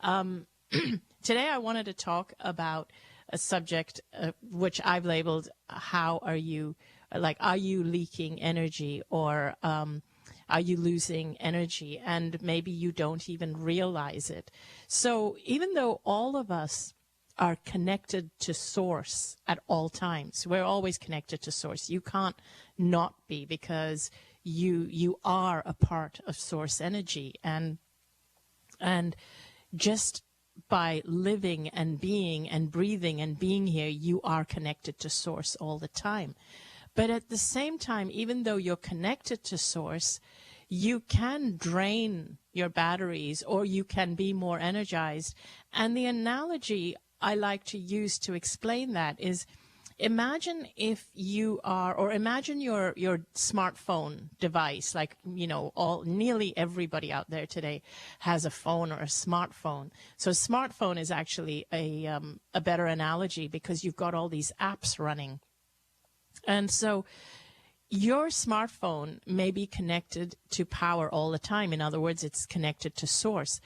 Today I wanted to talk about a subject which I've labeled, how are you leaking energy, or are you losing energy? And maybe you don't even realize it. So even though all of us are connected to source at all times, we're always connected to source. You can't not be, because you are a part of source energy, and just by living and being and breathing and being here, you are connected to source all the time. But at the same time, even though you're connected to source, you can drain your batteries, or you can be more energized. And the analogy I like to use to explain that is, imagine if you are, or imagine your smartphone device, like, nearly everybody out there today has a phone or a smartphone. So a smartphone is actually a better analogy, because you've got all these apps running. And so your smartphone may be connected to power all the time. In other words, it's connected to source.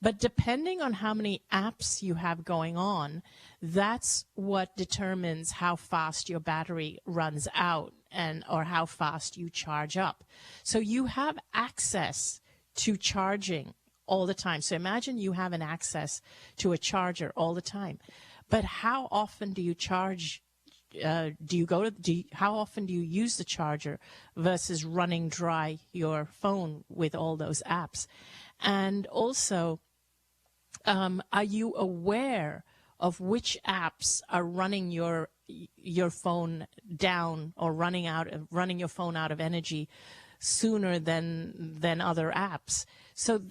But depending on how many apps you have going on, that's what determines how fast your battery runs out, or how fast you charge up. So you have access to charging all the time. So imagine you have an access to a charger all the time. But how often do you charge? How often do you use the charger versus running dry your phone with all those apps? And also, are you aware of which apps are running your phone down, or running your phone out of energy sooner than other apps? So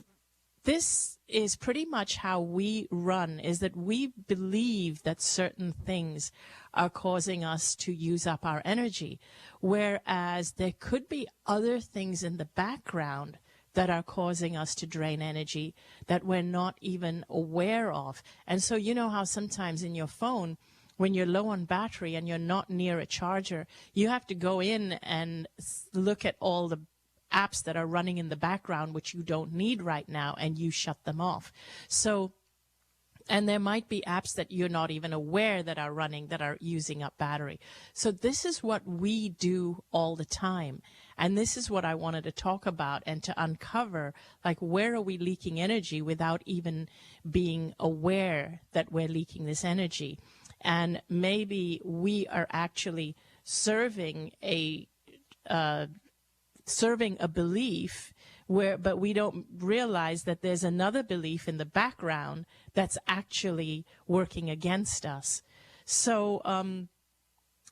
this is pretty much how we run, is that we believe that certain things are causing us to use up our energy, whereas there could be other things in the background that are causing us to drain energy that we're not even aware of. And so you know how sometimes in your phone, when you're low on battery and you're not near a charger, you have to go in and look at all the apps that are running in the background which you don't need right now, and you shut them off. So, and there might be apps that you're not even aware that are running, that are using up battery. So this is what we do all the time. And this is what I wanted to talk about and to uncover, like, where are we leaking energy without even being aware that we're leaking this energy? And maybe we are actually serving a belief but we don't realize that there's another belief in the background that's actually working against us. So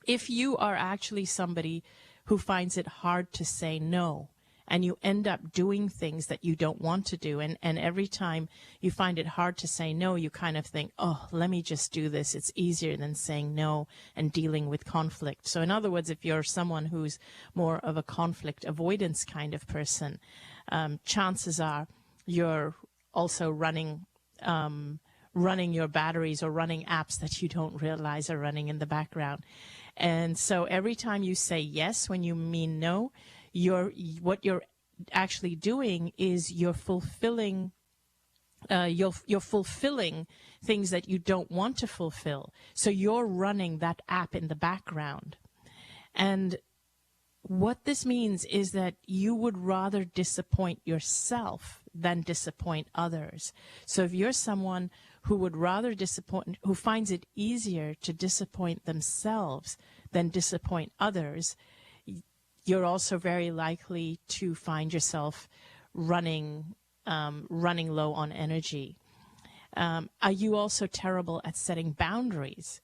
if you are actually somebody who finds it hard to say no, and you end up doing things that you don't want to do, and every time you find it hard to say no, you kind of think, oh, let me just do this. It's easier than saying no and dealing with conflict. So in other words, if you're someone who's more of a conflict avoidance kind of person, chances are you're also running your batteries, or running apps that you don't realize are running in the background. And so every time you say yes when you mean no, what you're actually doing is you're fulfilling things that you don't want to fulfill. So you're running that app in the background. And what this means is that you would rather disappoint yourself than disappoint others. So if you're someone who would rather who finds it easier to disappoint themselves than disappoint others, you're also very likely to find yourself running low on energy. Are you also terrible at setting boundaries?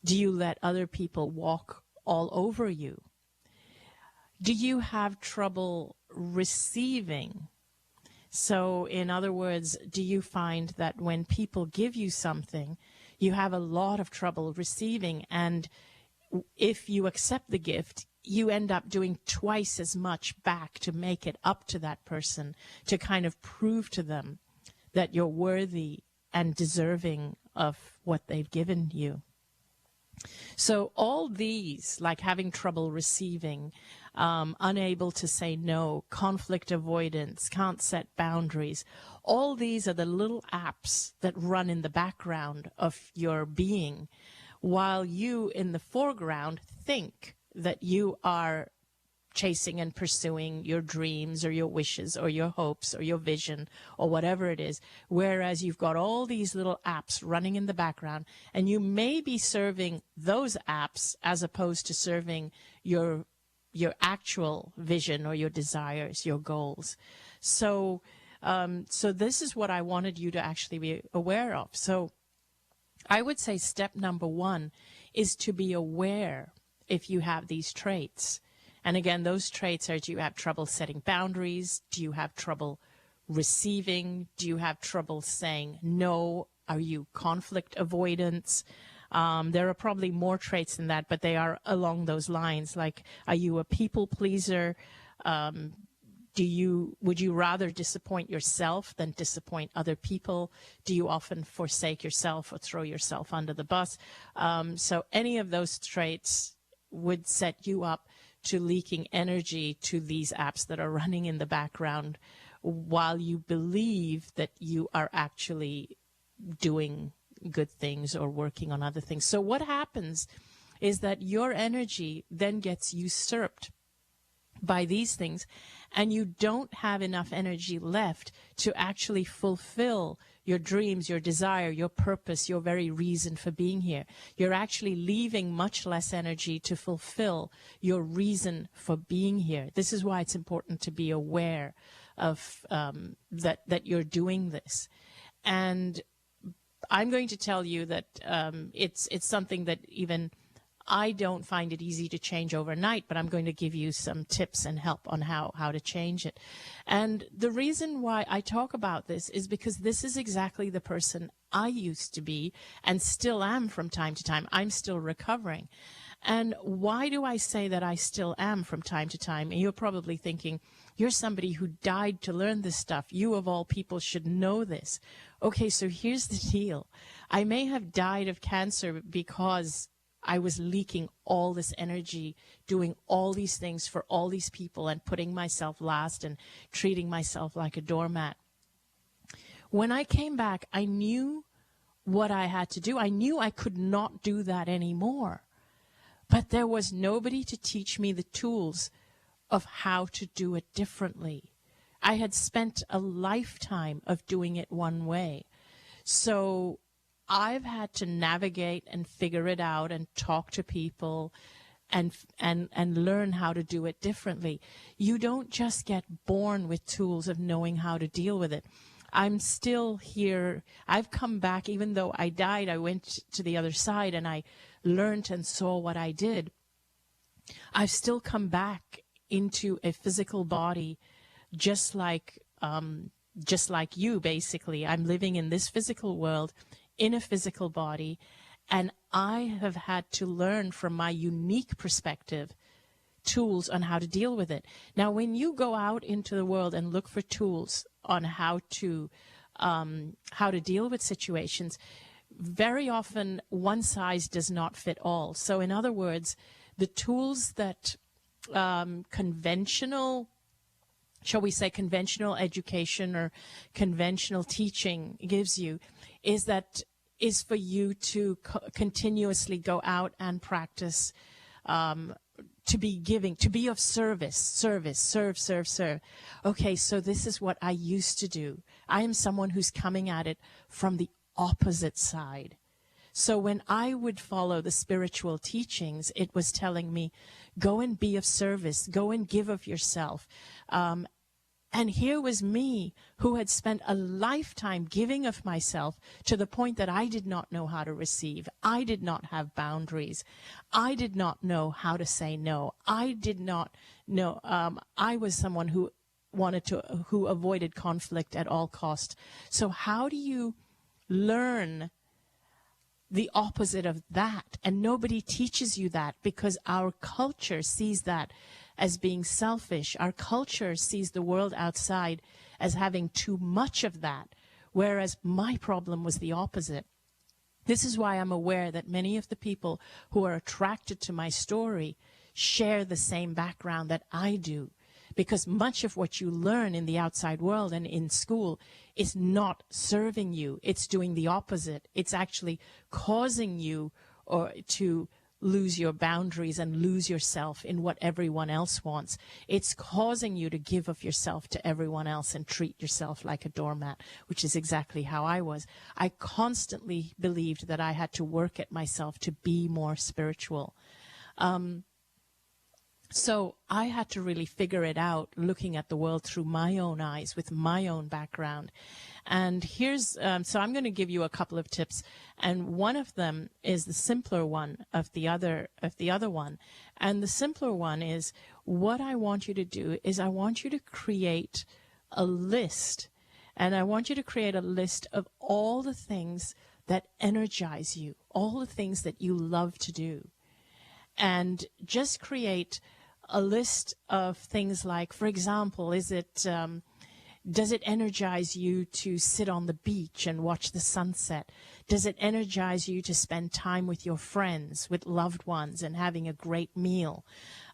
Do you let other people walk all over you? Do you have trouble receiving? So in other words, do you find that when people give you something, you have a lot of trouble receiving, and if you accept the gift, you end up doing twice as much back to make it up to that person, to kind of prove to them that you're worthy and deserving of what they've given you? So all these, like having trouble receiving, unable to say no, conflict avoidance, can't set boundaries, all these are the little apps that run in the background of your being, while you in the foreground think that you are chasing and pursuing your dreams or your wishes or your hopes or your vision or whatever it is, whereas you've got all these little apps running in the background, and you may be serving those apps as opposed to serving your actual vision or your desires, your goals. So this is what I wanted you to actually be aware of. So I would say step number one is to be aware if you have these traits. And again, those traits are, do you have trouble setting boundaries? Do you have trouble receiving? Do you have trouble saying no? Are you conflict avoidance? There are probably more traits than that, but they are along those lines. Like, are you a people pleaser? Would you rather disappoint yourself than disappoint other people? Do you often forsake yourself or throw yourself under the bus? So any of those traits would set you up to leaking energy to these apps that are running in the background while you believe that you are actually doing good things or working on other things. So what happens is that your energy then gets usurped by these things, and you don't have enough energy left to actually fulfill your dreams, your desire, your purpose, your very reason for being here. You're actually leaving much less energy to fulfill your reason for being here. This is why it's important to be aware of that you're doing this. And I'm going to tell you that it's something that even I don't find it easy to change overnight, but I'm going to give you some tips and help on how to change it. And the reason why I talk about this is because this is exactly the person I used to be and still am from time to time. I'm still recovering. And why do I say that I still am from time to time? And you're probably thinking, you're somebody who died to learn this stuff. You, of all people, should know this. Okay, so here's the deal. I may have died of cancer because I was leaking all this energy, doing all these things for all these people and putting myself last and treating myself like a doormat. When I came back, I knew what I had to do. I knew I could not do that anymore. But there was nobody to teach me the tools of how to do it differently. I had spent a lifetime of doing it one way. So I've had to navigate and figure it out and talk to people and learn how to do it differently. You don't just get born with tools of knowing how to deal with it. I'm still here. I've come back. Even though I died, I went to the other side and I learned and saw what I did. I've still come back into a physical body, just like you, basically. I'm living in this physical world, in a physical body, and I have had to learn from my unique perspective tools on how to deal with it. Now, when you go out into the world and look for tools on how to deal with situations, very often one size does not fit all. So in other words, the tools that conventional, shall we say, conventional education or conventional teaching gives you is for you to continuously go out and practice, to be giving, to be of service, serve. Okay, so this is what I used to do. I am someone who's coming at it from the opposite side. So when I would follow the spiritual teachings, it was telling me, go and be of service, go and give of yourself. And here was me who had spent a lifetime giving of myself to the point that I did not know how to receive. I did not have boundaries. I did not know how to say no. I did not know. I was someone who avoided conflict at all costs. So how do you learn the opposite of that? And nobody teaches you that, because our culture sees that as being selfish. Our culture sees the world outside as having too much of that, whereas my problem was the opposite. This is why I'm aware that many of the people who are attracted to my story share the same background that I do, because much of what you learn in the outside world and in school is not serving you. It's doing the opposite. It's actually causing you to lose your boundaries and lose yourself in what everyone else wants. It's causing you to give of yourself to everyone else and treat yourself like a doormat, which is exactly how I was. I constantly believed that I had to work at myself to be more spiritual. So I had to really figure it out, looking at the world through my own eyes, with my own background. And here's, so I'm going to give you a couple of tips. And one of them is the simpler one of the other one. And the simpler one is, what I want you to do is I want you to create a list. And I want you to create a list of all the things that energize you, all the things that you love to do. And just create a list of things like, for example, does it energize you to sit on the beach and watch the sunset? Does it energize you to spend time with your friends, with loved ones, and having a great meal?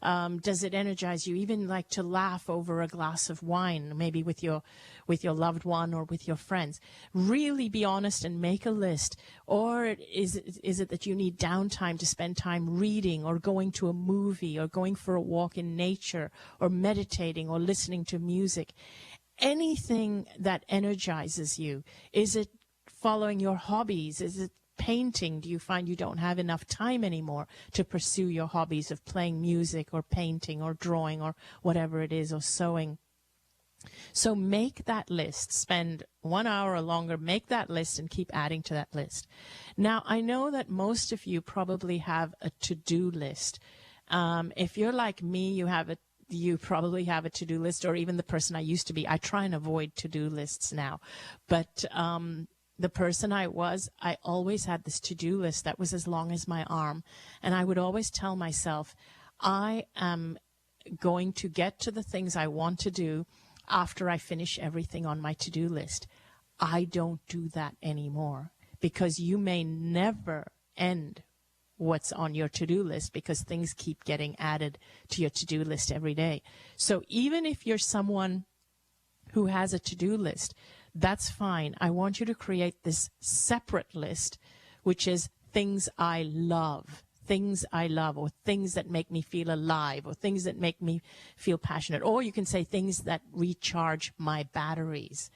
Does it energize you even like to laugh over a glass of wine, maybe with your loved one or with your friends? Really be honest and make a list. Or is it that you need downtime to spend time reading or going to a movie or going for a walk in nature or meditating or listening to music? Anything that energizes you. Is it following your hobbies? Is it painting? Do you find you don't have enough time anymore to pursue your hobbies of playing music or painting or drawing or whatever it is, or sewing? So make that list. Spend 1 hour or longer, make that list and keep adding to that list. Now, I know that most of you probably have a to-do list. If you're like me, you probably have a to-do list, or even the person I used to be. I try and avoid to-do lists now. But the person I always had this to-do list that was as long as my arm. And I would always tell myself, I am going to get to the things I want to do after I finish everything on my to-do list. I don't do that anymore, because you may never end what's on your to-do list, because things keep getting added to your to-do list every day. So even if you're someone who has a to-do list, that's fine. I want you to create this separate list, which is things I love, or things that make me feel alive, or things that make me feel passionate. Or you can say things that recharge my batteries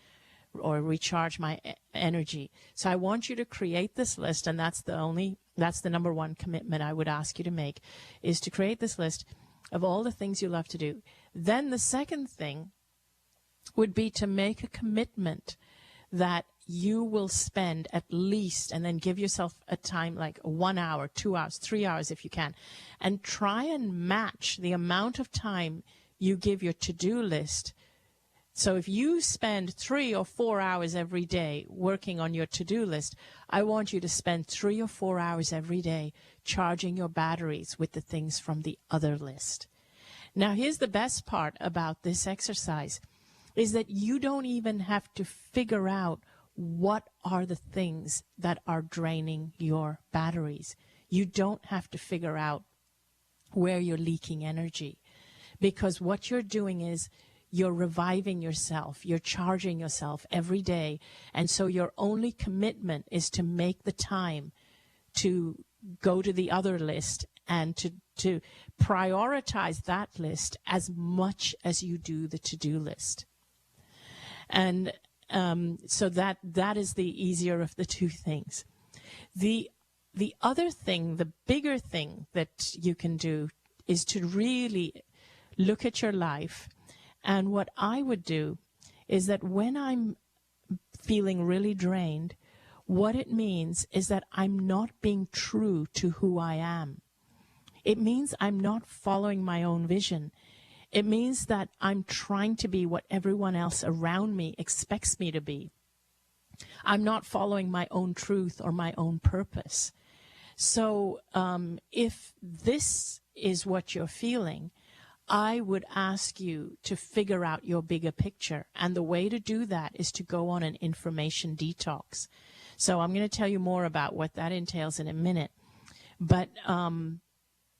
or recharge my energy. So I want you to create this list, and that's the number one commitment I would ask you to make, is to create this list of all the things you love to do. Then the second thing would be to make a commitment that you will spend at least, and then give yourself a time like 1 hour, 2 hours, 3 hours if you can, and try and match the amount of time you give your to-do list. So if you spend 3 or 4 hours every day working on your to-do list, I want you to spend 3 or 4 hours every day charging your batteries with the things from the other list. Now, here's the best part about this exercise, is that you don't even have to figure out what are the things that are draining your batteries. You don't have to figure out where you're leaking energy, because what you're doing is you're reviving yourself, you're charging yourself every day, and so your only commitment is to make the time to go to the other list and to prioritize that list as much as you do the to-do list. And so that is the easier of the two things. The other thing, the bigger thing that you can do, is to really look at your life. And what I would do is that when I'm feeling really drained, what it means is that I'm not being true to who I am. It means I'm not following my own vision. It means that I'm trying to be what everyone else around me expects me to be. I'm not following my own truth or my own purpose. So if this is what you're feeling, I would ask you to figure out your bigger picture. And the way to do that is to go on an information detox. So I'm going to tell you more about what that entails in a minute. But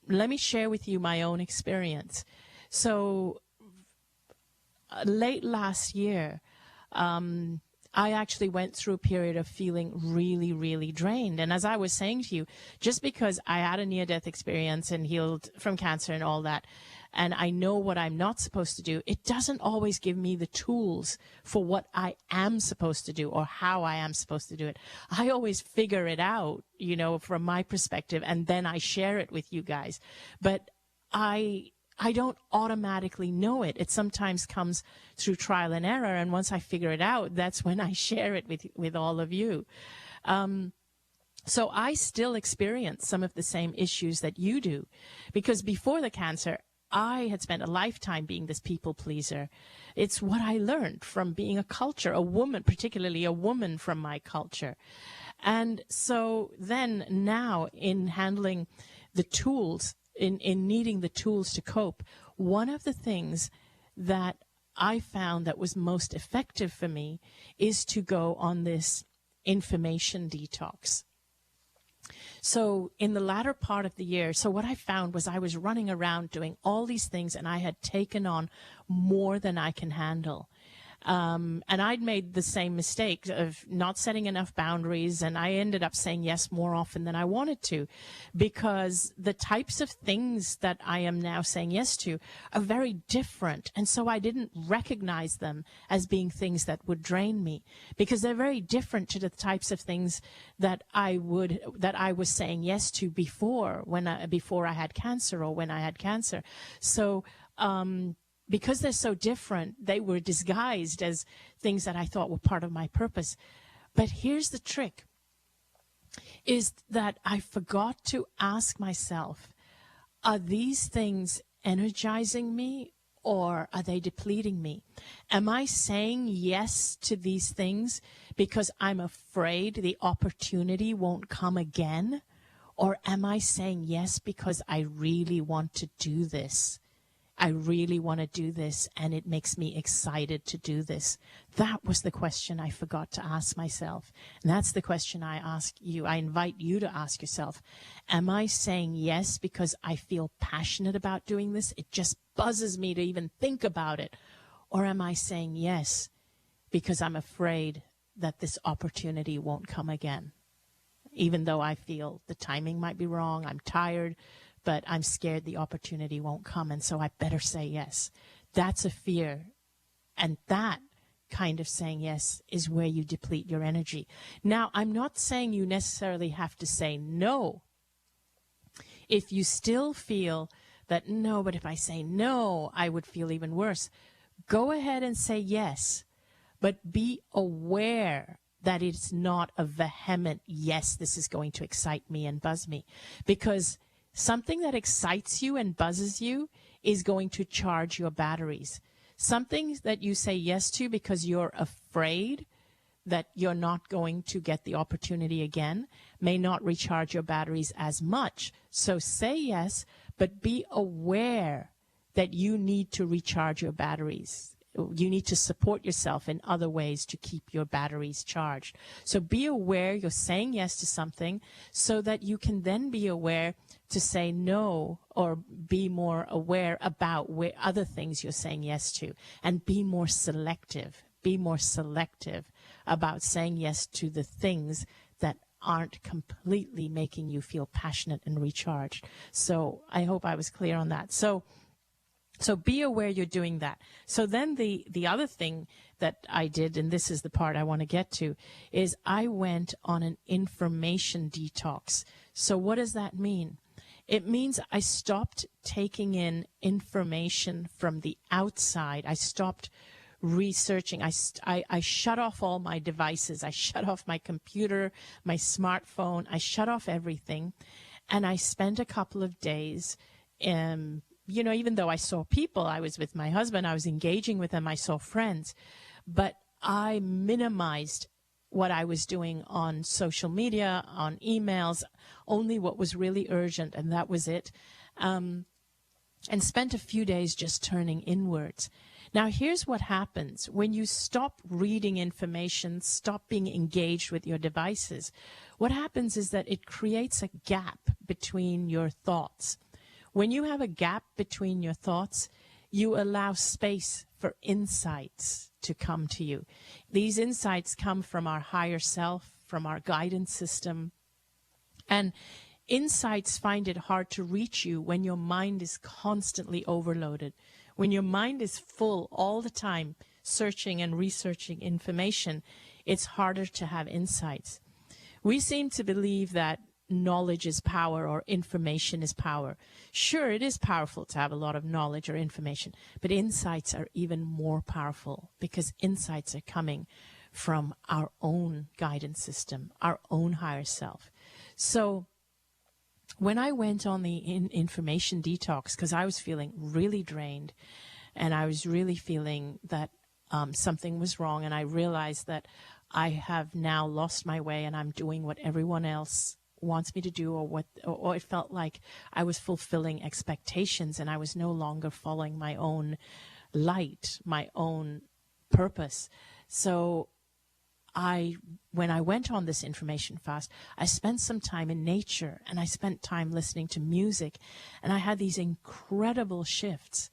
let me share with you my own experience. So late last year, I actually went through a period of feeling really, really drained. And as I was saying to you, just because I had a near-death experience and healed from cancer and all that, and I know what I'm not supposed to do, it doesn't always give me the tools for what I am supposed to do or how I am supposed to do it. I always figure it out, you know, from my perspective, and then I share it with you guys. But I don't automatically know it. It sometimes comes through trial and error, and once I figure it out, that's when I share it with all of you. So I still experience some of the same issues that you do, because before the cancer, I had spent a lifetime being this people pleaser. It's what I learned from being a culture, a woman, particularly a woman from my culture. And so then now in handling the tools, in needing the tools to cope, one of the things that I found that was most effective for me is to go on this information detox. So in the latter part of the year, so what I found was I was running around doing all these things, and I had taken on more than I can handle. And I'd made the same mistake of not setting enough boundaries, and I ended up saying yes more often than I wanted to, because the types of things that I am now saying yes to are very different. And so I didn't recognize them as being things that would drain me, because they're very different to the types of things that I was saying yes to before I had cancer or when I had cancer. So, because they're so different, they were disguised as things that I thought were part of my purpose. But here's the trick, is that I forgot to ask myself, are these things energizing me or are they depleting me? Am I saying yes to these things because I'm afraid the opportunity won't come again? Or am I saying yes because I really want to do this? I really want to do this, and it makes me excited to do this. That was the question I forgot to ask myself. And that's the question I ask you. I invite you to ask yourself. Am I saying yes because I feel passionate about doing this? It just buzzes me to even think about it. Or am I saying yes because I'm afraid that this opportunity won't come again? Even though I feel the timing might be wrong, I'm tired, but I'm scared the opportunity won't come, and so I better say yes. That's a fear. And that kind of saying yes is where you deplete your energy. Now, I'm not saying you necessarily have to say no. If you still feel that, no, but if I say no, I would feel even worse, go ahead and say yes, but be aware that it's not a vehement, yes, this is going to excite me and buzz me, because something that excites you and buzzes you is going to charge your batteries. Something that you say yes to because you're afraid that you're not going to get the opportunity again may not recharge your batteries as much. So say yes, but be aware that you need to recharge your batteries. You need to support yourself in other ways to keep your batteries charged. So be aware you're saying yes to something so that you can then be aware to say no, or be more aware about where other things you're saying yes to, and be more selective. Be more selective about saying yes to the things that aren't completely making you feel passionate and recharged. So I hope I was clear on that. So be aware you're doing that. So then the other thing that I did, and this is the part I want to get to, is I went on an information detox. So what does that mean? It means I stopped taking in information from the outside. I stopped researching. I shut off all my devices. I shut off my computer, my smartphone. I shut off everything. And I spent a couple of days you know, even though I saw people, I was with my husband, I was engaging with them, I saw friends, but I minimized what I was doing on social media, on emails, only what was really urgent, and that was it, and spent a few days just turning inwards. Now, here's what happens when you stop reading information, stop being engaged with your devices. What happens is that it creates a gap between your thoughts. When you have a gap between your thoughts, you allow space for insights to come to you. These insights come from our higher self, from our guidance system. And insights find it hard to reach you when your mind is constantly overloaded. When your mind is full all the time, searching and researching information, it's harder to have insights. We seem to believe that knowledge is power or information is power. Sure, it is powerful to have a lot of knowledge or information, but insights are even more powerful because insights are coming from our own guidance system, our own higher self. So when I went on the information detox, because I was feeling really drained and I was really feeling that something was wrong, and I realized that I have now lost my way and I'm doing what everyone else wants me to do, or it felt like I was fulfilling expectations and I was no longer following my own light, my own purpose. So when I went on this information fast, I spent some time in nature and I spent time listening to music, and I had these incredible shifts.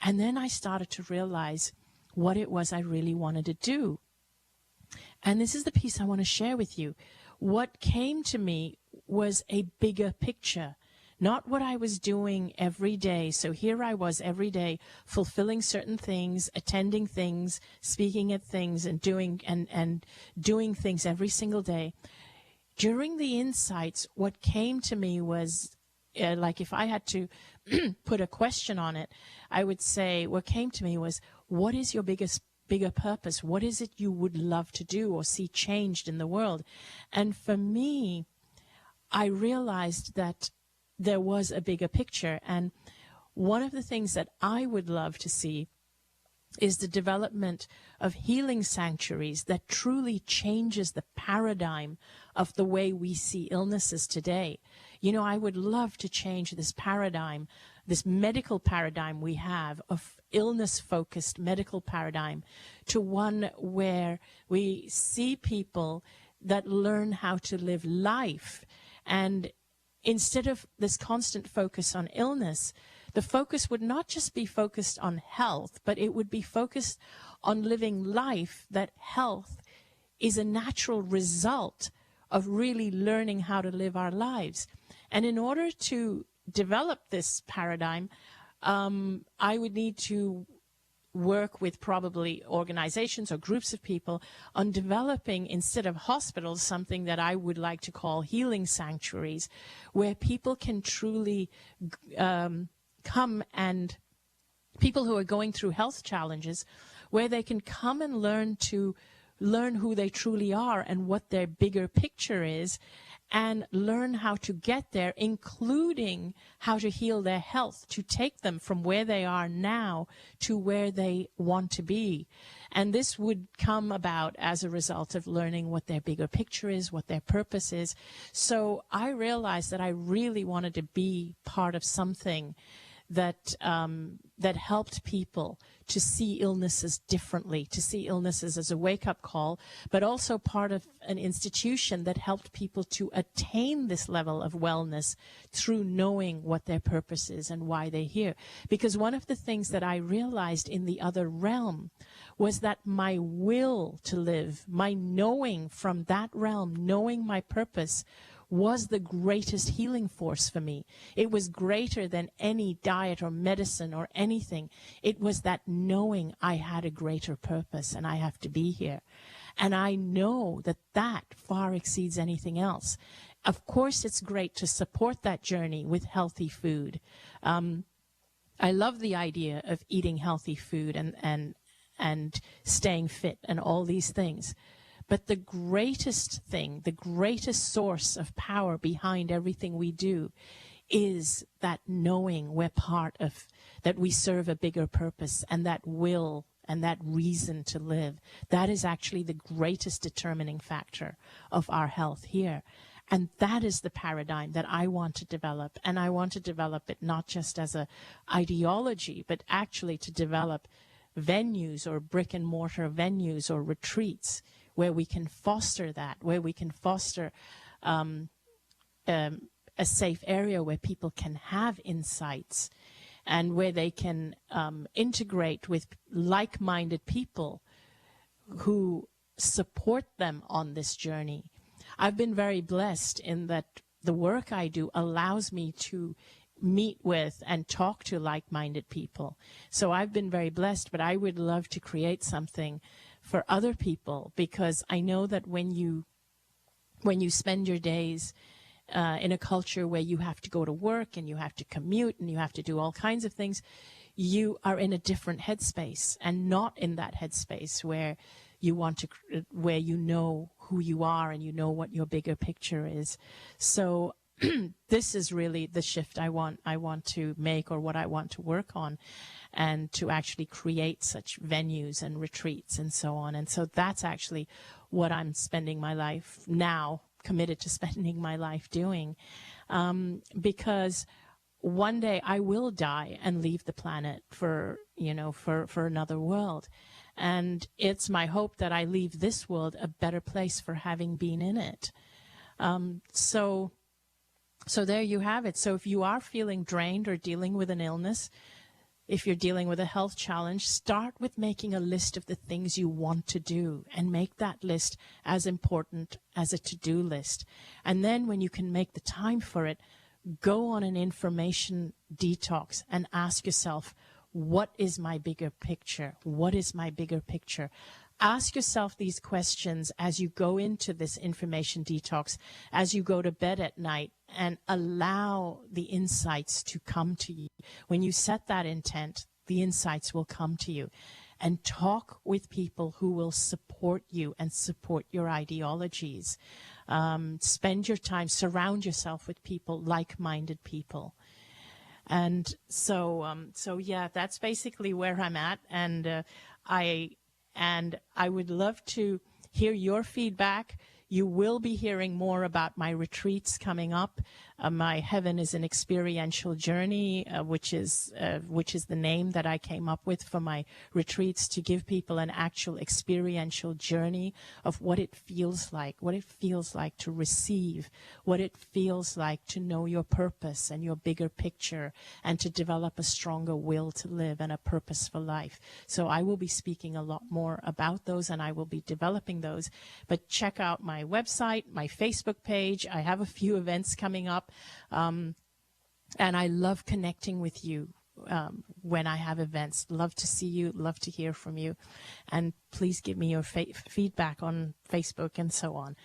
And then I started to realize what it was I really wanted to do. And this is the piece I want to share with you. What came to me was a bigger picture, not what I was doing every day. So here I was every day fulfilling certain things, attending things, speaking at things, and doing things every single day. During the insights, what came to me was, like if I had to put a question on it, I would say what came to me was, what is your bigger purpose? What is it you would love to do or see changed in the world? And for me, I realized that there was a bigger picture. And one of the things that I would love to see is the development of healing sanctuaries that truly changes the paradigm of the way we see illnesses today. You know, I would love to change this paradigm, this medical paradigm we have of illness-focused medical paradigm, to one where we see people that learn how to live life. And instead of this constant focus on illness, the focus would not just be focused on health, but it would be focused on living life, that health is a natural result of really learning how to live our lives. And in order to develop this paradigm, I would need to work with probably organizations or groups of people on developing, instead of hospitals, something that I would like to call healing sanctuaries, where people can truly come, and people who are going through health challenges, where they can come and learn who they truly are and what their bigger picture is, and learn how to get there, including how to heal their health, to take them from where they are now to where they want to be. And this would come about as a result of learning what their bigger picture is, what their purpose is. So I realized that I really wanted to be part of something that helped people to see illnesses differently, to see illnesses as a wake-up call, but also part of an institution that helped people to attain this level of wellness through knowing what their purpose is and why they're here. Because one of the things that I realized in the other realm was that my will to live, my knowing from that realm, knowing my purpose, was the greatest healing force for me. It was greater than any diet or medicine or anything. It was that knowing I had a greater purpose and I have to be here. And I know that that far exceeds anything else. Of course, it's great to support that journey with healthy food. I love the idea of eating healthy food and staying fit and all these things. But the greatest thing, the greatest source of power behind everything we do is that knowing we're part of, that we serve a bigger purpose, and that will and that reason to live. That is actually the greatest determining factor of our health here. And that is the paradigm that I want to develop. And I want to develop it not just as an ideology, but actually to develop venues or brick and mortar venues or retreats where we can foster that, where we can foster a safe area where people can have insights and where they can integrate with like-minded people who support them on this journey. I've been very blessed in that the work I do allows me to meet with and talk to like-minded people. So I've been very blessed, but I would love to create something for other people, because I know that when you spend your days in a culture where you have to go to work and you have to commute and you have to do all kinds of things, you are in a different headspace, and not in that headspace where you want to, where you know who you are and you know what your bigger picture is. So this is really the shift I want to make, or what I want to work on, and to actually create such venues and retreats and so on. And so that's actually what I'm spending my life now, committed to spending my life doing, because one day I will die and leave the planet for another world. And it's my hope that I leave this world a better place for having been in it. So there you have it. So if you are feeling drained or dealing with an illness, if you're dealing with a health challenge, start with making a list of the things you want to do, and make that list as important as a to-do list. And then when you can make the time for it, go on an information detox and ask yourself, what is my bigger picture? What is my bigger picture? Ask yourself these questions as you go into this information detox, as you go to bed at night, and allow the insights to come to you. When you set that intent, the insights will come to you. And talk with people who will support you and support your ideologies. Spend your time, surround yourself with people, like-minded people. And so yeah, that's basically where I'm at. And I would love to hear your feedback. You will be hearing more about my retreats coming up. My Heaven is an Experiential Journey, which is the name that I came up with for my retreats, to give people an actual experiential journey of what it feels like to receive, what it feels like to know your purpose and your bigger picture, and to develop a stronger will to live and a purposeful life. So I will be speaking a lot more about those, and I will be developing those. But check out my website, my Facebook page. I have a few events coming up. And I love connecting with you when I have events. Love to see you, love to hear from you. And please give me your feedback on Facebook and so on.